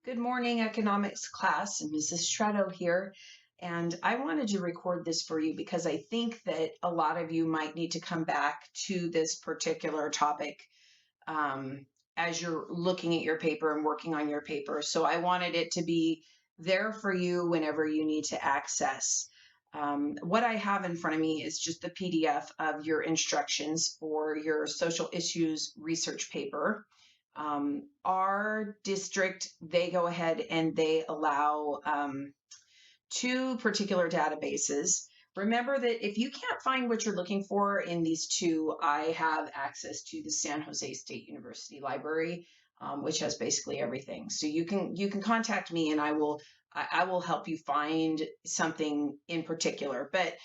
Good morning, economics class. Mrs. Shreddo here. And I wanted to record this for you because I think that a lot of you might need to come back to this particular topic as you're looking at your paper and working on your paper. So I wanted it to be there for you whenever you need to access. What I have in front of me is just the PDF of your instructions for your social issues research paper. Our district, they go ahead and they allow two particular databases. Remember that if you can't find what you're looking for in these two, I have access to the San Jose State University Library, which has basically everything. So you can contact me and I will help you find something in particular. But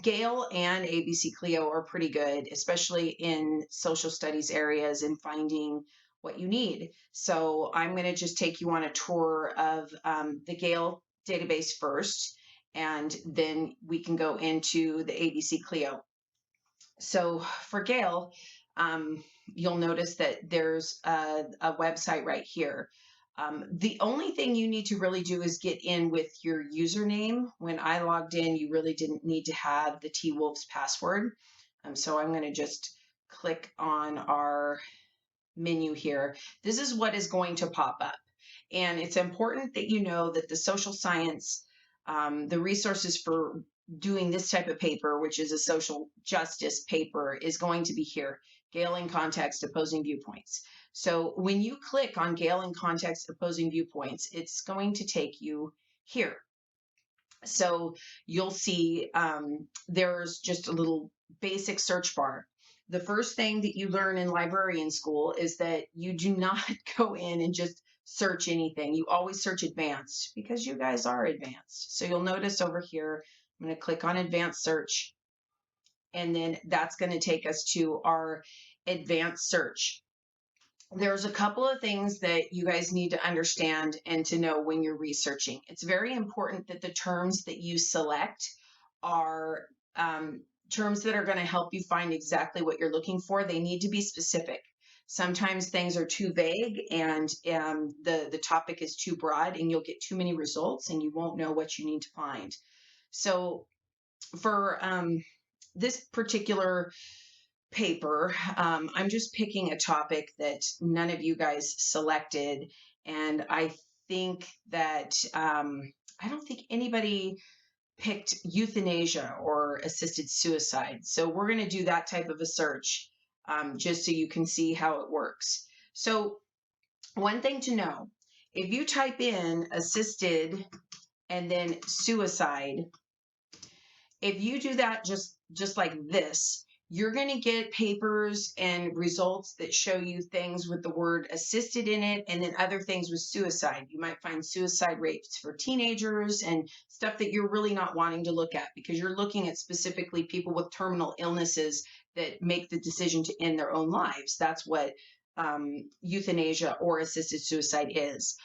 Gale and ABC Clio are pretty good, especially in social studies areas and finding what you need. So I'm going to just take you on a tour of the Gale database first, and then we can go into the ABC Clio. So for Gale, you'll notice that there's a website right here. The only thing you need to really do is get in with your username. When I logged in, you really didn't need to have the T-Wolves password. So I'm going to just click on our menu here. This is what is going to pop up. And it's important that you know that the social science, the resources for doing this type of paper, which is a social justice paper, is going to be here. Gale in context, opposing viewpoints. So when you click on Gale in context, opposing viewpoints, it's going to take you here. So you'll see there's just a little basic search bar. The first thing that you learn in librarian school is that you do not go in and just search anything. You always search advanced because you guys are advanced. So you'll notice over here, I'm going to click on advanced search, and then that's going to take us to our advanced search. There's a couple of things that you guys need to understand and to know when you're researching. It's very important that the terms that you select are terms that are going to help you find exactly what you're looking for. They need to be specific. Sometimes things are too vague and the topic is too broad, and you'll get too many results and you won't know what you need to find. So for this particular paper, I'm just picking a topic that none of you guys selected, and I think that I don't think anybody picked euthanasia or assisted suicide. So we're going to do that type of a search just so you can see how it works. So one thing to know, if you type in assisted and then suicide, if you do that just like this, you're going to get papers and results that show you things with the word assisted in it and then other things with suicide. You might find suicide rates for teenagers and stuff that you're really not wanting to look at because you're looking at specifically people with terminal illnesses that make the decision to end their own lives. That's what euthanasia or assisted suicide is.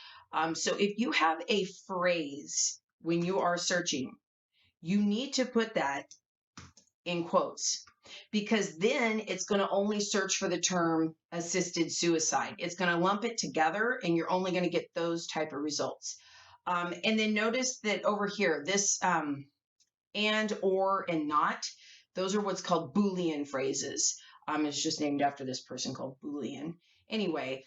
So if you have a phrase when you are searching, you need to put that in quotes, because then it's going to only search for the term assisted suicide. It's going to lump it together and you're only going to get those type of results. And then notice that over here, this and, or, and not, those are what's called Boolean phrases. It's just named after this person called Boolean. Anyway,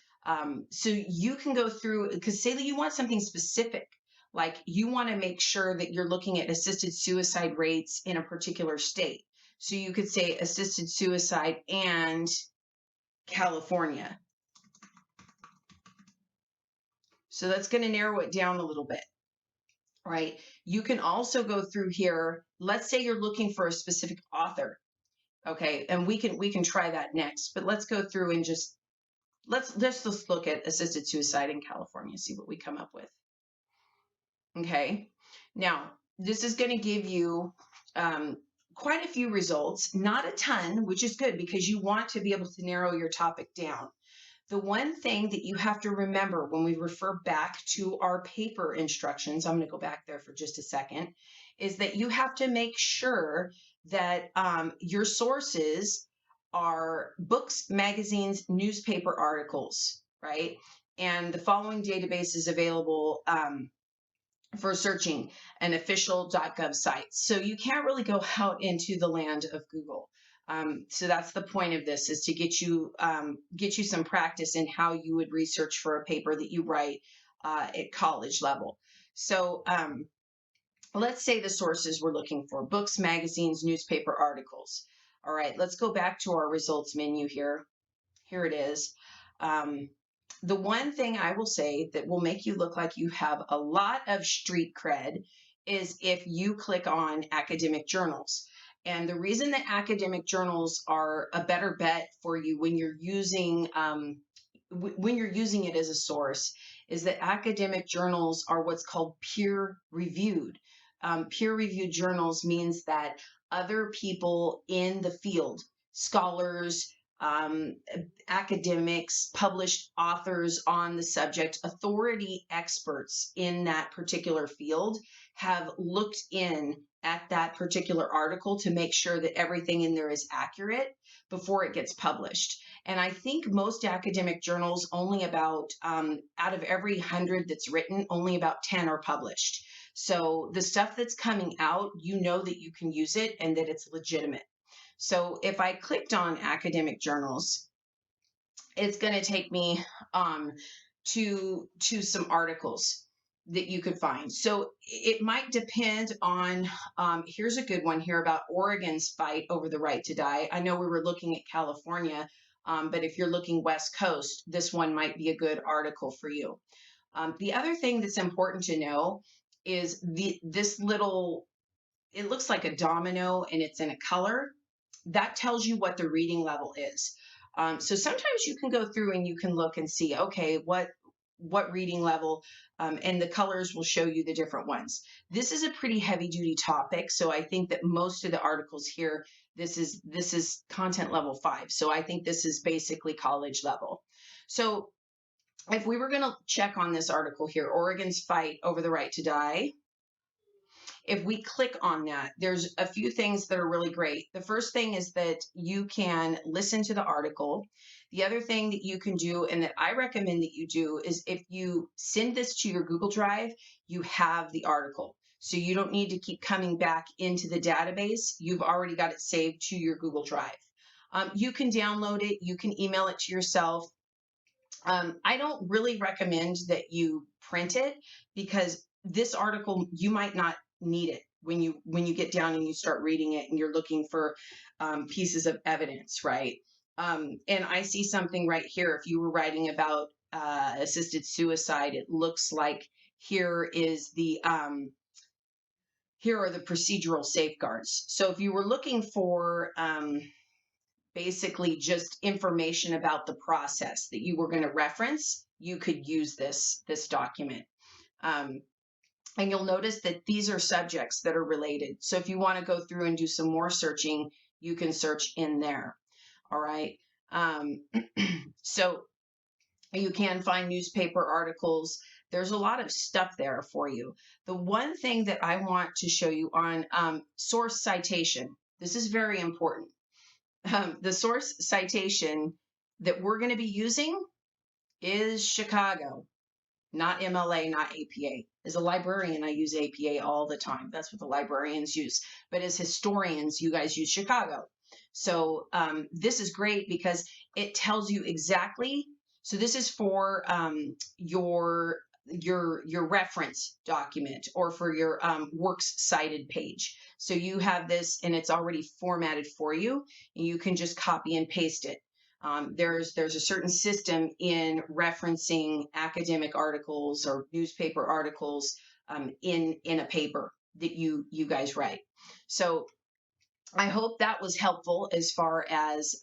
so you can go through, because say that you want something specific, like you want to make sure that you're looking at assisted suicide rates in a particular state. So you could say assisted suicide and California. So that's going to narrow it down a little bit, right? You can also go through here. Let's say you're looking for a specific author. Okay, and we can try that next, but let's go through and just let's just look at assisted suicide in California, see what we come up with. Okay, now this is going to give you quite a few results, not a ton, which is good because you want to be able to narrow your topic down. The one thing that you have to remember when we refer back to our paper instructions, I'm going to go back there for just a second, is that you have to make sure that your sources are books, magazines, newspaper articles, right? And the following database is available for searching an official.gov site. So you can't really go out into the land of Google. So that's the point of this, is to get you some practice in how you would research for a paper that you write at college level. So let's say the sources we're looking for: books, magazines, newspaper articles. All right, let's go back to our results menu here. Here it is. Um, the one thing I will say that will make you look like you have a lot of street cred is if you click on academic journals. And the reason that academic journals are a better bet for you when you're using it as a source is that academic journals are what's called peer reviewed. Peer reviewed journals means that other people in the field, scholars, um, academics, published authors on the subject, authority experts in that particular field have looked in at that particular article to make sure that everything in there is accurate before it gets published. And I think most academic journals, only about out of every 100 that's written, only about 10 are published. So the stuff that's coming out, you know that you can use it and that it's legitimate. So if I clicked on academic journals, it's going to take me to some articles that you could find. So it might depend on, here's a good one here about Oregon's fight over the right to die. I know we were looking at California, but if you're looking West Coast, this one might be a good article for you. The other thing that's important to know is this little, it looks like a domino and it's in a color. That tells you what the reading level is. So sometimes you can go through and you can look and see, okay, what reading level, and the colors will show you the different ones. This is a pretty heavy duty topic, so I think that most of the articles here, this is content level 5. So I think this is basically college level. So if we were going to check on this article here, Oregon's fight over the right to die, if we click on that, there's a few things that are really great. The first thing is that you can listen to the article. The other thing that you can do, and that I recommend that you do, is if you send this to your Google Drive, you have the article. So you don't need to keep coming back into the database. You've already got it saved to your Google Drive. You can download it. You can email it to yourself. I don't really recommend that you print it, because this article, you might not need it when you get down and you start reading it and you're looking for pieces of evidence, right? And I see something right here. If you were writing about assisted suicide, it looks like here is the here are the procedural safeguards. So if you were looking for basically just information about the process that you were going to reference, you could use this document. And you'll notice that these are subjects that are related. So if you want to go through and do some more searching, you can search in there. All right. So you can find newspaper articles. There's a lot of stuff there for you. The one thing that I want to show you on source citation, this is very important. The source citation that we're going to be using is Chicago, not MLA, not APA. As a librarian, I use APA all the time. That's what the librarians use. But as historians, you guys use Chicago. So this is great because it tells you exactly. So this is for your reference document, or for your works cited page. So you have this and it's already formatted for you, and you can just copy and paste it. There's a certain system in referencing academic articles or newspaper articles in a paper that you guys write. So I hope that was helpful as far as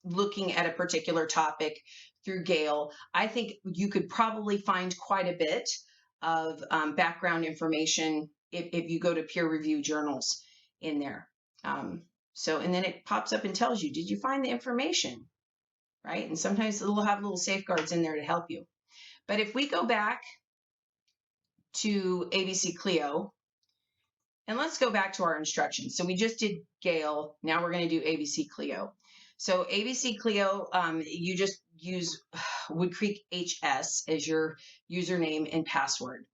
looking at a particular topic through Gale. I think you could probably find quite a bit of background information if you go to peer review journals in there. So, and then it pops up and tells you, did you find the information, right? And sometimes it'll have little safeguards in there to help you. But if we go back to ABC Clio, and let's go back to our instructions. So we just did Gale, now we're going to do ABC Clio. So ABC Clio, you just use Woodcreek HS as your username and password.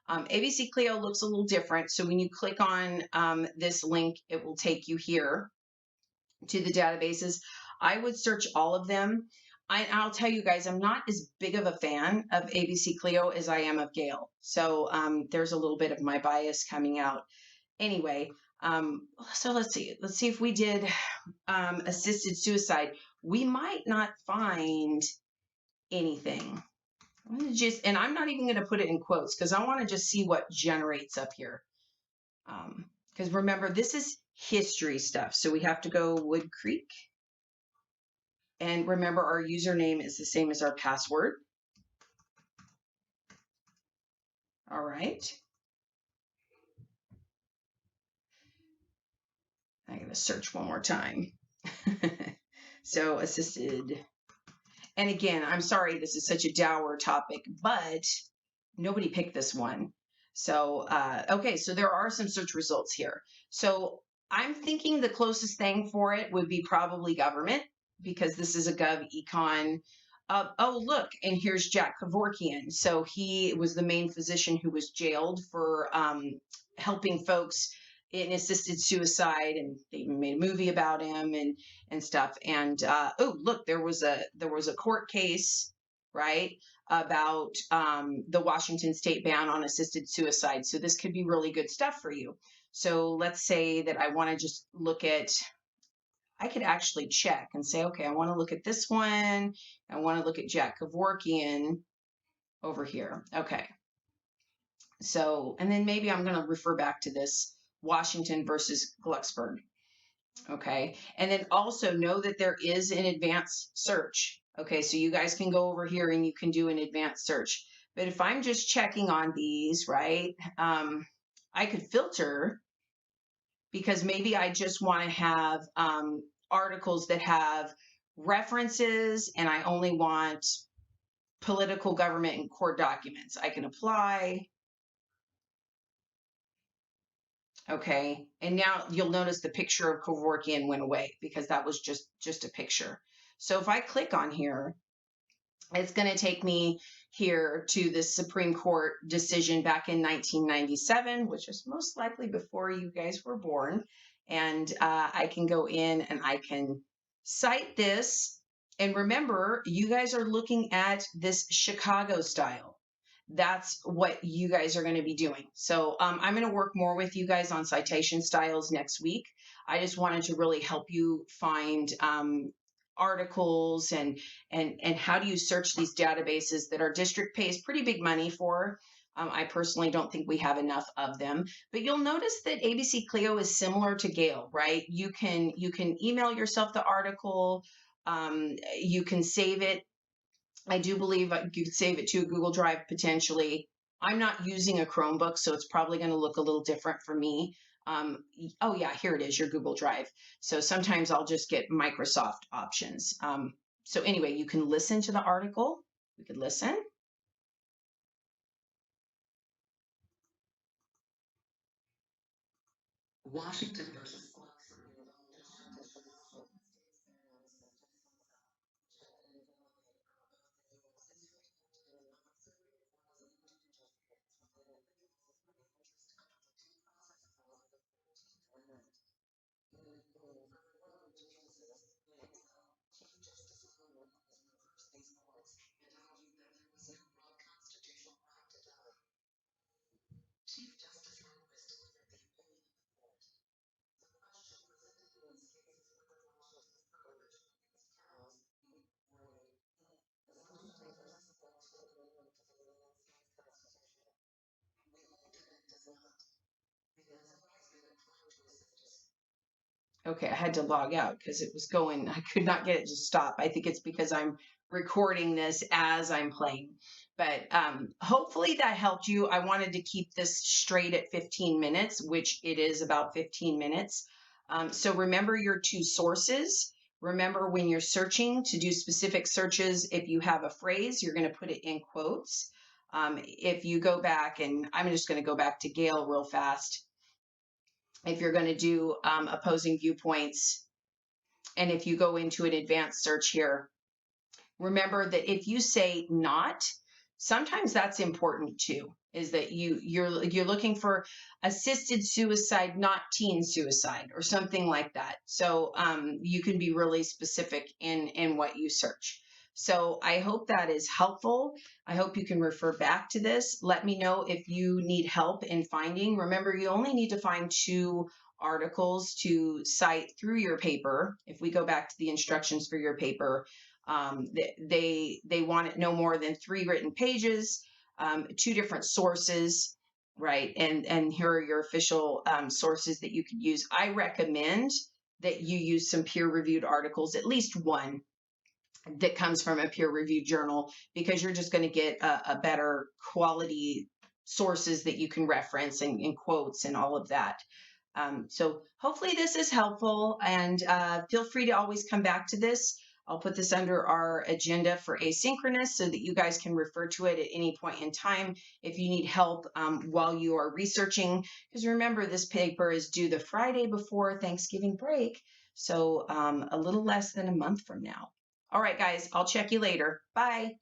ABC Clio looks a little different. So when you click on this link, it will take you here to the databases. I would search all of them. I'll tell you guys, I'm not as big of a fan of ABC Clio as I am of Gale. So there's a little bit of my bias coming out. Anyway, so let's see. Let's see if we did assisted suicide. We might not find anything. I'm gonna just, and I'm not even going to put it in quotes because I want to just see what generates up here. Because remember, this is history stuff. So we have to go Woodcreek. And remember, our username is the same as our password. All right. I'm going to search one more time. So assisted. And again, I'm sorry this is such a dour topic, but nobody picked this one. So, okay, so there are some search results here. So I'm thinking the closest thing for it would be probably government, because this is a Gov Econ. Oh, look, and here's Jack Kevorkian. So he was the main physician who was jailed for helping folks in assisted suicide, and they even made a movie about him and stuff. And oh, look, there was a court case, right, about the Washington state ban on assisted suicide. So this could be really good stuff for you. So let's say that I want to just look at, I could actually check and say, okay, I want to look at this one. I want to look at Jack Kevorkian over here. Okay. So, and then maybe I'm going to refer back to this Washington versus Glucksberg. Okay. And then also know that there is an advanced search. Okay. So you guys can go over here and you can do an advanced search. But if I'm just checking on these, right, I could filter, because maybe I just want to have articles that have references, and I only want political, government, and court documents. I can apply. Okay, and now you'll notice the picture of Kevorkian went away because that was just a picture. So if I click on here, it's going to take me here to the Supreme Court decision back in 1997, which was most likely before you guys were born. And I can go in and I can cite this. And remember, you guys are looking at this Chicago style. That's what you guys are going to be doing. So I'm going to work more with you guys on citation styles next week. I just wanted to really help you find articles and how do you search these databases that our district pays pretty big money for. I personally don't think we have enough of them, but you'll notice that ABC Clio is similar to Gale, right? You can email yourself the article. You can save it. I do believe you could save it to a Google Drive potentially. I'm not using a Chromebook, so it's probably going to look a little different for me. Oh yeah, here it is, your Google Drive. So sometimes I'll just get Microsoft options. So anyway, you can listen to the article. We could listen. Washington versus Okay, I had to log out because it was going, I could not get it to stop. I think it's because I'm recording this as I'm playing. But hopefully that helped you. I wanted to keep this straight at 15 minutes, which it is about 15 minutes. So remember your two sources. Remember when you're searching to do specific searches, if you have a phrase, you're going to put it in quotes. If you go back, and I'm just going to go back to Gale real fast. If you're going to do opposing viewpoints, And if you go into an advanced search here, remember that if you say not, sometimes that's important too, is that you're looking for assisted suicide, not teen suicide or something like that. So you can be really specific in what you search. So I hope that is helpful. I hope you can refer back to this. Let me know if you need help in finding. Remember, you only need to find 2 articles to cite through your paper. If we go back to the instructions for your paper, they want it no more than 3 written pages, 2 different sources, right? And here are your official sources that you could use. I recommend that you use some peer-reviewed articles, at least one that comes from a peer-reviewed journal, because you're just going to get a better quality sources that you can reference and quotes and all of that. So hopefully this is helpful, and feel free to always come back to this. I'll put this under our agenda for asynchronous so that you guys can refer to it at any point in time if you need help while you are researching. Because remember, this paper is due the Friday before Thanksgiving break, so a little less than a month from now. All right, guys, I'll check you later. Bye.